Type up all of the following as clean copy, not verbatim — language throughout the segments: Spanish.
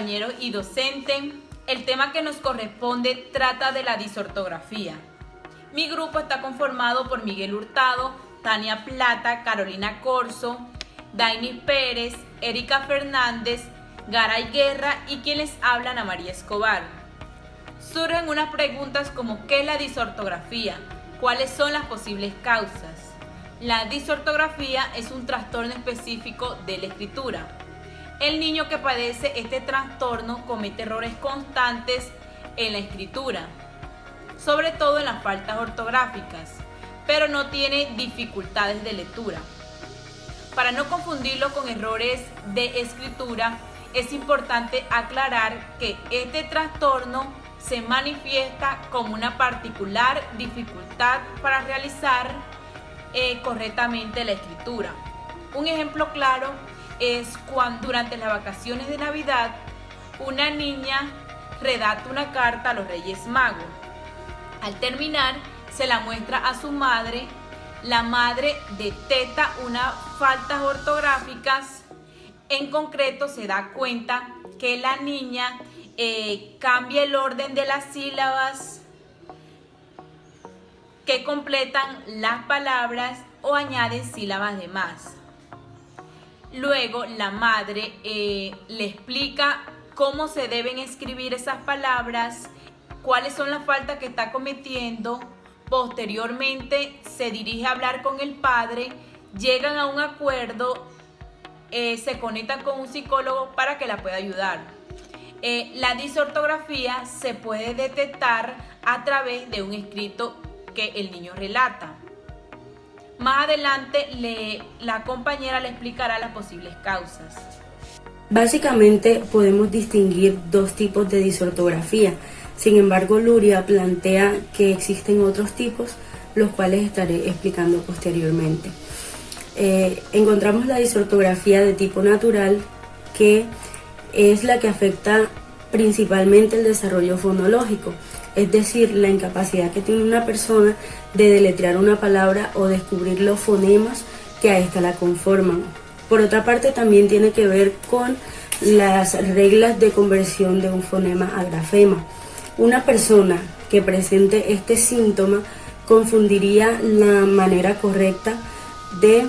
compañeros y docente. El tema que nos corresponde trata de la disortografía. Mi grupo está conformado por Miguel Hurtado, Tania Plata, Carolina Corso, Dainis Pérez, Erika Fernández, Garay Guerra y quien les habla, Ana María Escobar. Surgen unas preguntas como ¿qué es la disortografía? ¿Cuáles son las posibles causas? La disortografía es un trastorno específico de la escritura. El niño que padece este trastorno comete errores constantes en la escritura, sobre todo en las faltas ortográficas, pero no tiene dificultades de lectura. Para no confundirlo con errores de escritura, es importante aclarar que este trastorno se manifiesta como una particular dificultad para realizar correctamente la escritura. Un ejemplo claro es cuando durante las vacaciones de Navidad una niña redacta una carta a los Reyes Magos. Al terminar, se la muestra a su madre. La madre detecta unas faltas ortográficas. En concreto, se da cuenta que la niña cambia el orden de las sílabas que completan las palabras o añade sílabas de más. Luego la madre le explica cómo se deben escribir esas palabras, cuáles son las faltas que está cometiendo. Posteriormente se dirige a hablar con el padre, llegan a un acuerdo, se conectan con un psicólogo para que la pueda ayudar. La disortografía se puede detectar a través de un escrito que el niño relata. Más adelante la compañera le explicará las posibles causas. Básicamente podemos distinguir dos tipos de disortografía. Sin embargo, Luria plantea que existen otros tipos, los cuales estaré explicando posteriormente. Encontramos la disortografía de tipo natural, que es la que afecta principalmente el desarrollo fonológico, es decir, la incapacidad que tiene una persona de deletrear una palabra o descubrir los fonemas que a esta la conforman. Por otra parte, también tiene que ver con las reglas de conversión de un fonema a grafema. Una persona que presente este síntoma confundiría la manera correcta de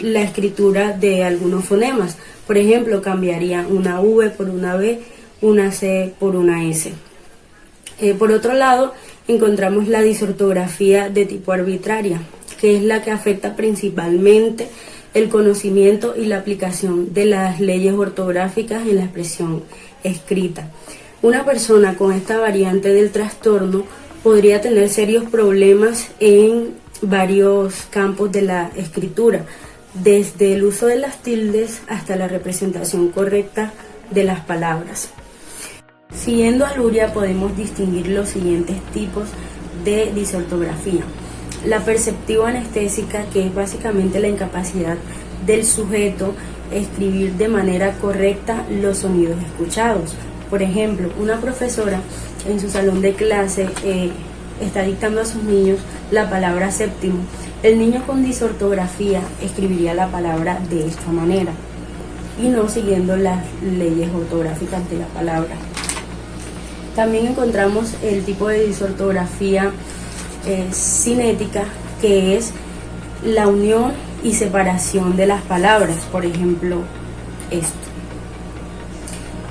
la escritura de algunos fonemas. Por ejemplo, cambiaría una V por una B, una C por una S. Por otro lado, encontramos la disortografía de tipo arbitraria, que es la que afecta principalmente el conocimiento y la aplicación de las leyes ortográficas en la expresión escrita. Una persona con esta variante del trastorno podría tener serios problemas en varios campos de la escritura, desde el uso de las tildes hasta la representación correcta de las palabras. Siguiendo a Luria, podemos distinguir los siguientes tipos de disortografía. La perceptiva anestésica, que es básicamente la incapacidad del sujeto a escribir de manera correcta los sonidos escuchados. Por ejemplo, una profesora en su salón de clase está dictando a sus niños la palabra séptimo. El niño con disortografía escribiría la palabra de esta manera y no siguiendo las leyes ortográficas de la palabra. También encontramos el tipo de disortografía cinética, que es la unión y separación de las palabras, por ejemplo, esto.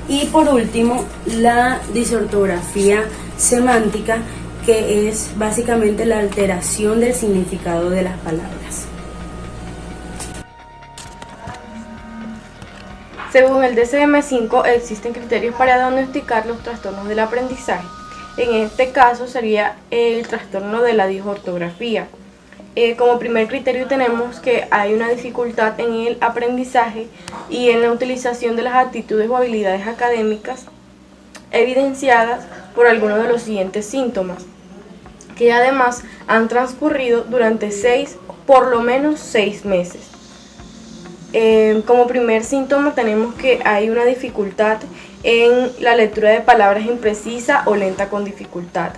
Y por último, la disortografía semántica, que es básicamente la alteración del significado de las palabras. Según el DSM-5, existen criterios para diagnosticar los trastornos del aprendizaje. En este caso sería el trastorno de la disortografía. Como primer criterio tenemos que hay una dificultad en el aprendizaje y en la utilización de las actitudes o habilidades académicas evidenciadas por algunos de los siguientes síntomas, que además han transcurrido durante por lo menos 6 meses. Como primer síntoma tenemos que hay una dificultad en la lectura de palabras imprecisa o lenta con dificultad.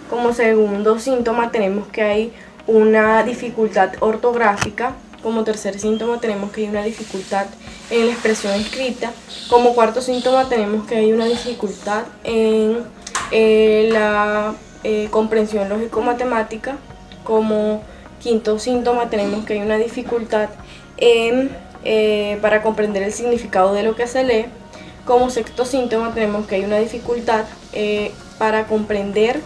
Como segundo síntoma tenemos que hay una dificultad ortográfica Como tercer síntoma tenemos que hay una dificultad en la expresión escrita. Como cuarto síntoma tenemos que hay una dificultad en la comprensión lógico-matemática. Como quinto síntoma tenemos que hay una dificultad para comprender el significado de lo que se lee. Como sexto síntoma tenemos que hay una dificultad para comprender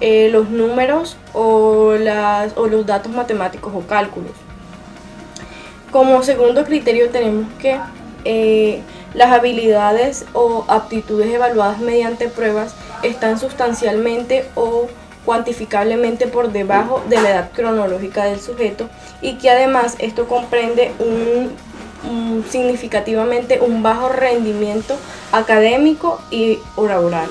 los números o los datos matemáticos o cálculos. Como segundo criterio tenemos que las habilidades o aptitudes evaluadas mediante pruebas están sustancialmente o cuantificablemente por debajo de la edad cronológica del sujeto, y que además esto comprende significativamente un bajo rendimiento académico y oral.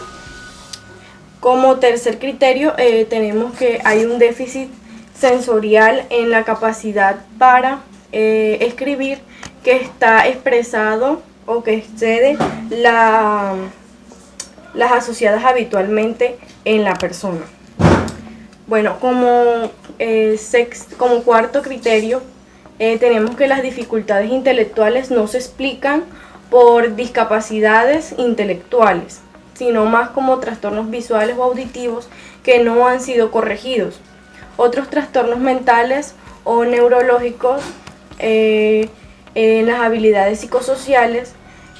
Como tercer criterio tenemos que hay un déficit sensorial en la capacidad para escribir, que está expresado o que excede las asociadas habitualmente en la persona. Bueno, como cuarto criterio tenemos que las dificultades intelectuales no se explican por discapacidades intelectuales, sino más como trastornos visuales o auditivos que no han sido corregidos. Otros trastornos mentales o neurológicos, en las habilidades psicosociales,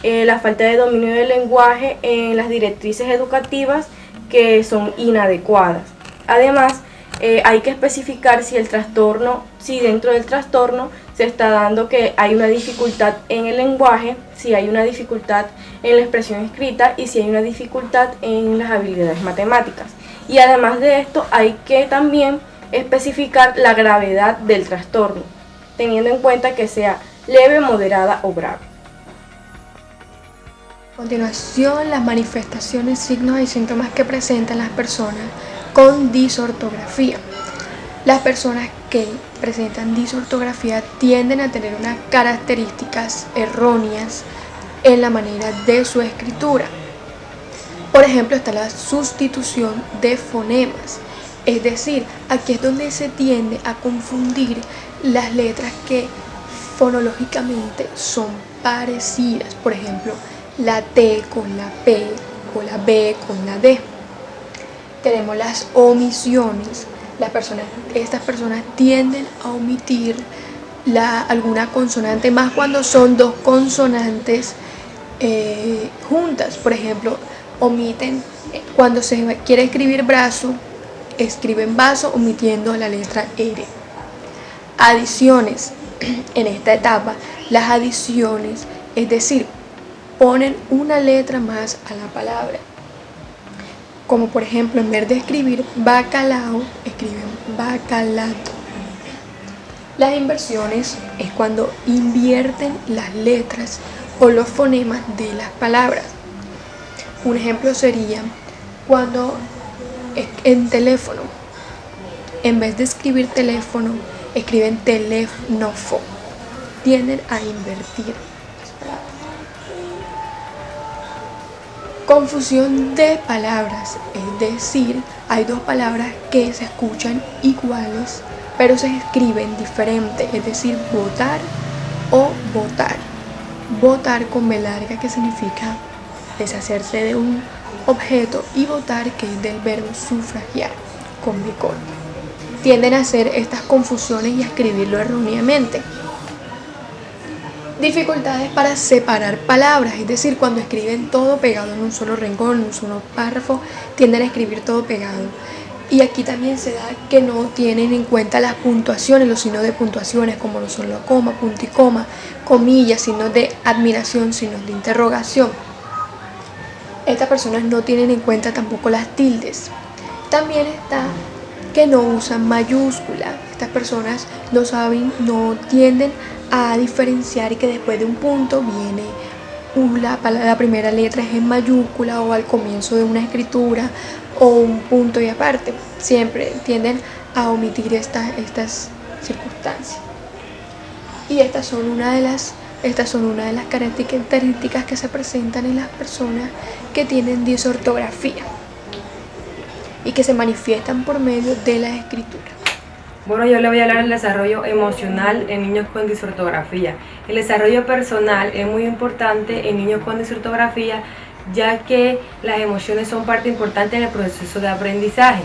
la falta de dominio del lenguaje en las directrices educativas que son inadecuadas. Además, hay que especificar si dentro del trastorno se está dando que hay una dificultad en el lenguaje, si hay una dificultad en la expresión escrita y si hay una dificultad en las habilidades matemáticas. Y además de esto, hay que también especificar la gravedad del trastorno, teniendo en cuenta que sea leve, moderada o grave. A continuación, las manifestaciones, signos y síntomas que presentan las personas con disortografía. Las personas que presentan disortografía tienden a tener unas características erróneas en la manera de su escritura. Por ejemplo, está la sustitución de fonemas. Es decir, aquí es donde se tiende a confundir las letras que fonológicamente son parecidas. Por ejemplo, la T con la P o la B con la D. Tenemos las omisiones. Estas personas tienden a omitir alguna consonante, más cuando son dos consonantes juntas. Por ejemplo, omiten cuando se quiere escribir brazo, escriben vaso omitiendo la letra R. Adiciones. En esta etapa, las adiciones, es decir, ponen una letra más a la palabra. Como por ejemplo, en vez de escribir bacalao, escriben bacalato. Las inversiones es cuando invierten las letras o los fonemas de las palabras. Un ejemplo sería cuando en teléfono, en vez de escribir teléfono, escriben teléfnofo. Tienden a invertir las palabras. Confusión de palabras, es decir, hay dos palabras que se escuchan iguales, pero se escriben diferente, es decir, votar o votar. Votar con B larga, que significa deshacerse de un objeto, y votar, que es del verbo sufragiar, con B corta. Tienden a hacer estas confusiones y a escribirlo erróneamente. Dificultades para separar palabras, es decir, cuando escriben todo pegado en un solo renglón, en un solo párrafo, tienden a escribir todo pegado. Y aquí también se da que no tienen en cuenta las puntuaciones, los signos de puntuaciones, como lo son la coma, punto y coma, comillas, signos de admiración, signos de interrogación. Estas personas no tienen en cuenta tampoco las tildes. También está que no usan mayúscula. Estas personas no tienden a diferenciar que después de un punto viene la primera letra es en mayúscula, o al comienzo de una escritura, o un punto y aparte. Siempre tienden a omitir estas circunstancias. Y estas son una de las características que se presentan en las personas que tienen disortografía y que se manifiestan por medio de la escritura. Bueno, yo le voy a hablar del desarrollo emocional en niños con disortografía. El desarrollo personal es muy importante en niños con disortografía, ya que las emociones son parte importante en el proceso de aprendizaje.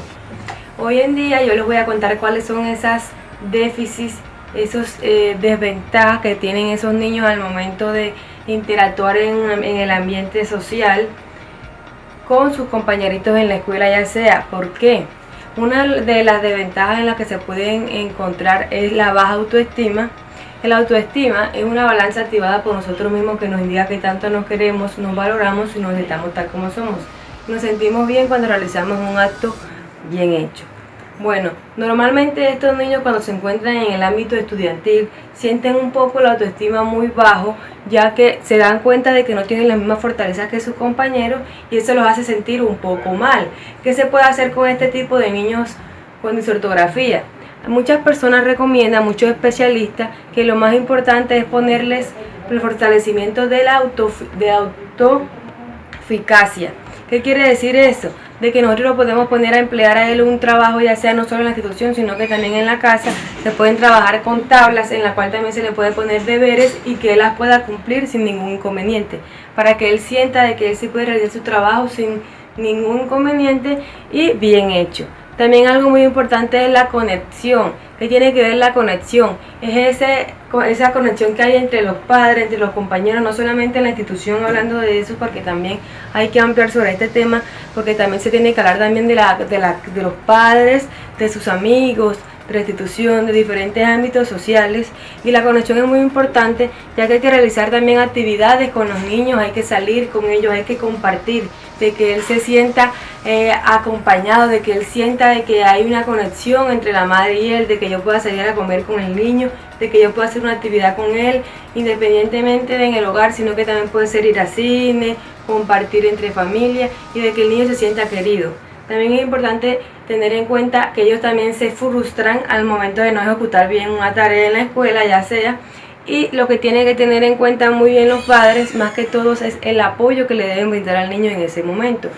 Hoy en día yo les voy a contar cuáles son esas déficits, esos desventajas que tienen esos niños al momento de interactuar en el ambiente social con sus compañeritos en la escuela, ya sea. ¿Por qué? Una de las desventajas en las que se pueden encontrar es la baja autoestima. La autoestima es una balanza activada por nosotros mismos que nos indica que tanto nos queremos, nos valoramos y nos aceptamos tal como somos. Nos sentimos bien cuando realizamos un acto bien hecho. Bueno, normalmente estos niños cuando se encuentran en el ámbito estudiantil sienten un poco la autoestima muy bajo, ya que se dan cuenta de que no tienen la misma fortaleza que sus compañeros y eso los hace sentir un poco mal. ¿Qué se puede hacer con este tipo de niños con disortografía? Muchas personas recomiendan, muchos especialistas, que lo más importante es ponerles el fortalecimiento de la autoeficacia. ¿Qué quiere decir eso? De que nosotros lo podemos poner a emplear a él un trabajo, ya sea no solo en la institución, sino que también en la casa. Se pueden trabajar con tablas en la cual también se le puede poner deberes y que él las pueda cumplir sin ningún inconveniente, para que él sienta de que él sí puede realizar su trabajo sin ningún inconveniente y bien hecho. También algo muy importante es la conexión. ¿Qué tiene que ver la conexión? Es esa conexión que hay entre los padres, entre los compañeros, no solamente en la institución, hablando de eso, porque también hay que ampliar sobre este tema, porque también se tiene que hablar también de los padres, de sus amigos, de la institución, de diferentes ámbitos sociales. Y la conexión es muy importante, ya que hay que realizar también actividades con los niños, hay que salir con ellos, hay que compartir, de que él se sienta acompañado, de que él sienta de que hay una conexión entre la madre y él, de que yo pueda salir a comer con el niño, de que yo pueda hacer una actividad con él, independientemente de en el hogar, sino que también puede ser ir al cine, compartir entre familia y de que el niño se sienta querido. También es importante tener en cuenta que ellos también se frustran al momento de no ejecutar bien una tarea en la escuela, ya sea. Y lo que tienen que tener en cuenta muy bien los padres, más que todo, es el apoyo que le deben brindar al niño en ese momento.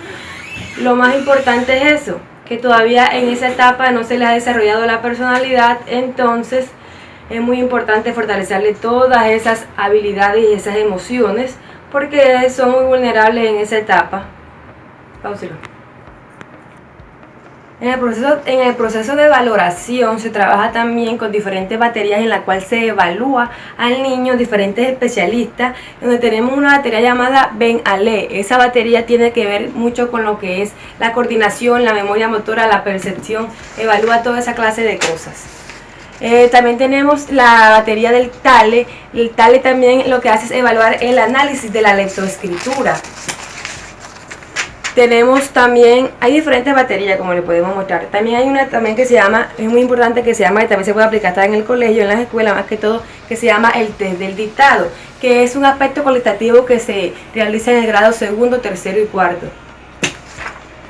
Lo más importante es eso, que todavía en esa etapa no se les ha desarrollado la personalidad, entonces es muy importante fortalecerle todas esas habilidades y esas emociones, porque son muy vulnerables en esa etapa. Pauselo. En el proceso de valoración se trabaja también con diferentes baterías en la cual se evalúa al niño, diferentes especialistas, donde tenemos una batería llamada Ben-Ale. Esa batería tiene que ver mucho con lo que es la coordinación, la memoria motora, la percepción, evalúa toda esa clase de cosas. También tenemos la batería del TALE. El TALE también lo que hace es evaluar el análisis de la lectoescritura. Tenemos también, hay diferentes baterías como le podemos mostrar. También hay una también que se llama, es muy importante, que se llama, y también se puede aplicar hasta en el colegio, en las escuelas más que todo, que se llama el test del dictado, que es un aspecto cualitativo que se realiza en el grado segundo, tercero y cuarto.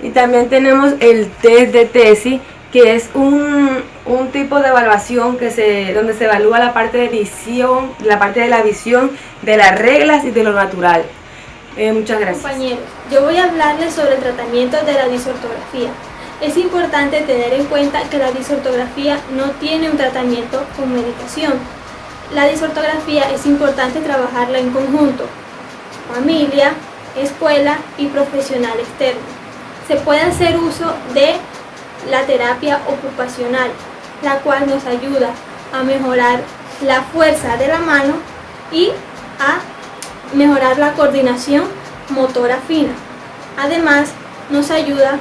Y también tenemos el test de tesis, que es un tipo de evaluación donde se evalúa la parte de visión, la parte de la visión, de las reglas y de lo natural. Muchas gracias. Compañeros, yo voy a hablarles sobre el tratamiento de la disortografía. Es importante tener en cuenta que la disortografía no tiene un tratamiento con medicación. La disortografía es importante trabajarla en conjunto, familia, escuela y profesional externo. Se puede hacer uso de la terapia ocupacional, la cual nos ayuda a mejorar la fuerza de la mano y a mejorar la coordinación motora fina. Además, nos ayuda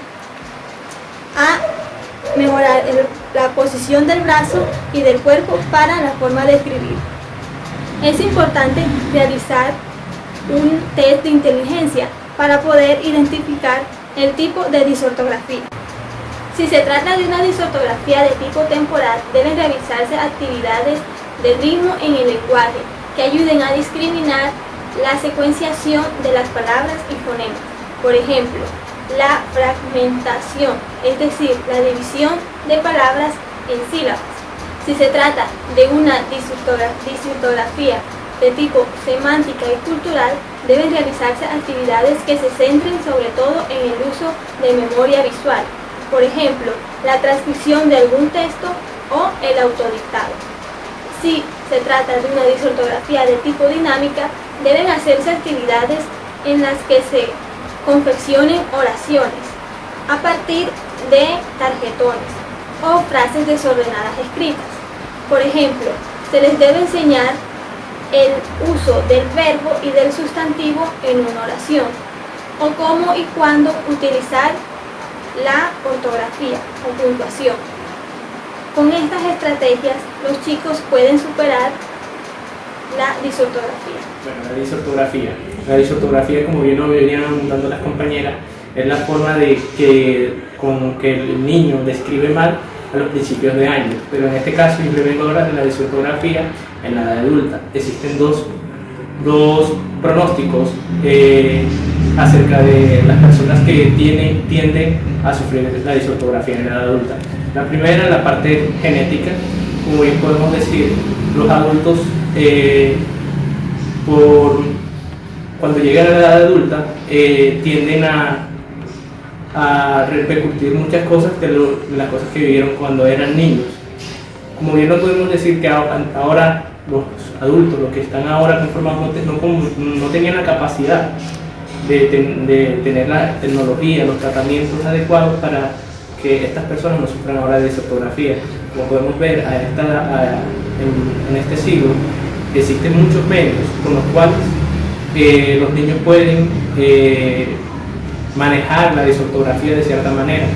a mejorar la posición del brazo y del cuerpo para la forma de escribir. Es importante realizar un test de inteligencia para poder identificar el tipo de disortografía. Si se trata de una disortografía de tipo temporal, deben realizarse actividades de ritmo en el lenguaje que ayuden a discriminar la secuenciación de las palabras y fonemas. Por ejemplo, la fragmentación, es decir, la división de palabras en sílabas. Si se trata de una disortografía de tipo semántica y cultural, deben realizarse actividades que se centren sobre todo en el uso de memoria visual. Por ejemplo, la transcripción de algún texto o el autodictado. Si se trata de una disortografía de tipo dinámica, deben hacerse actividades en las que se confeccionen oraciones a partir de tarjetones o frases desordenadas escritas. Por ejemplo, se les debe enseñar el uso del verbo y del sustantivo en una oración, o cómo y cuándo utilizar la ortografía o puntuación. Con estas estrategias, los chicos pueden superar la disortografía. Bueno, la disortografía, como bien lo venían apuntando las compañeras, es la forma con que el niño describe mal a los principios de año, pero en este caso yo vengo ahora de la disortografía en la edad adulta. Existen dos pronósticos acerca de las personas que tienden a sufrir la disortografía en la edad adulta. La primera es la parte genética. Como bien podemos decir, los adultos cuando llegan a la edad adulta tienden a repercutir muchas cosas de las cosas que vivieron cuando eran niños. Como bien no podemos decir que ahora los adultos, los que están ahora conformados, no tenían la capacidad de tener la tecnología, los tratamientos adecuados para que estas personas no sufran ahora de disortografía. Como podemos ver, en este siglo existen muchos medios con los cuales los niños pueden manejar la disortografía de cierta manera,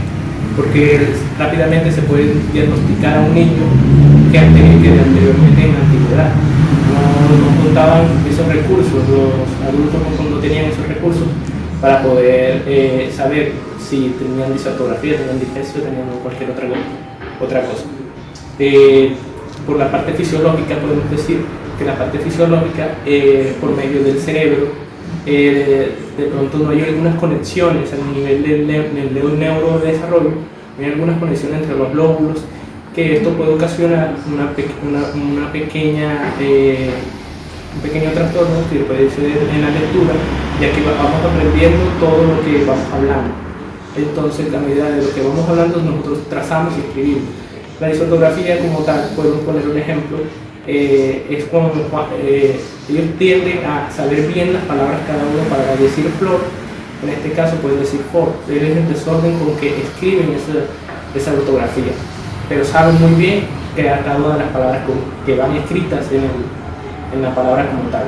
porque rápidamente se puede diagnosticar a un niño que anteriormente en la antigüedad no contaban esos recursos, los adultos no tenían esos recursos para poder saber si tenían disortografía, tenían dislexia, tenían cualquier otra cosa. Por la parte fisiológica podemos decir que la parte fisiológica, por medio del cerebro, de pronto no hay algunas conexiones a nivel del neurodesarrollo, hay algunas conexiones entre los lóbulos, que esto puede ocasionar un pequeño trastorno que puede ser en la lectura, ya que vamos aprendiendo todo lo que vamos hablando. Entonces, a medida de lo que vamos hablando, nosotros trazamos y escribimos. La disortografía como tal, podemos poner un ejemplo, es cuando ellos tienden a saber bien las palabras cada uno. Para decir flor, en este caso pueden decir for, es el desorden con que escriben esa ortografía, pero saben muy bien cada una de las palabras que van escritas en la palabra como tal.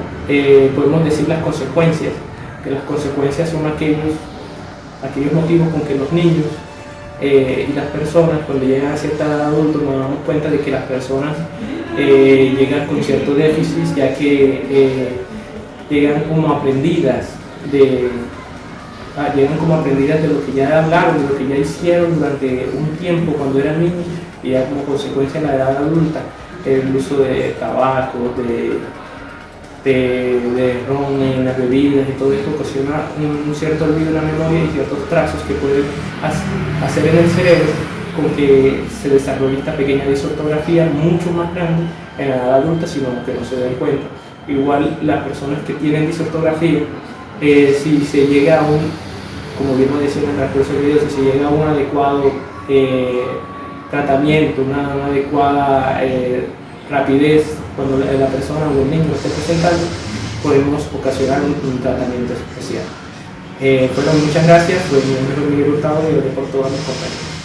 Podemos decir las consecuencias, que las consecuencias son aquellos motivos con que los niños y las personas, cuando llegan a cierta edad adulta, nos damos cuenta de que las personas llegan con cierto déficit, ya que llegan como aprendidas de lo que ya hablaron, de lo que ya hicieron durante un tiempo cuando eran niños, y ya como consecuencia en la edad adulta, el uso de tabaco, de ron en las bebidas y todo esto ocasiona un cierto olvido en la memoria y ciertos trazos que pueden hacer en el cerebro con que se desarrolle esta pequeña disortografía mucho más grande en la edad adulta, sino que no se den cuenta. Igual las personas que tienen disortografía, si se llega a como bien lo decía en el transcurso del video, si se llega a un adecuado tratamiento, una adecuada rapidez cuando la persona o el niño esté presentando, podemos ocasionar un tratamiento especial. Bueno, muchas gracias, fue mi nombre es Miguel Hurtado y lo por todas mis compañeras.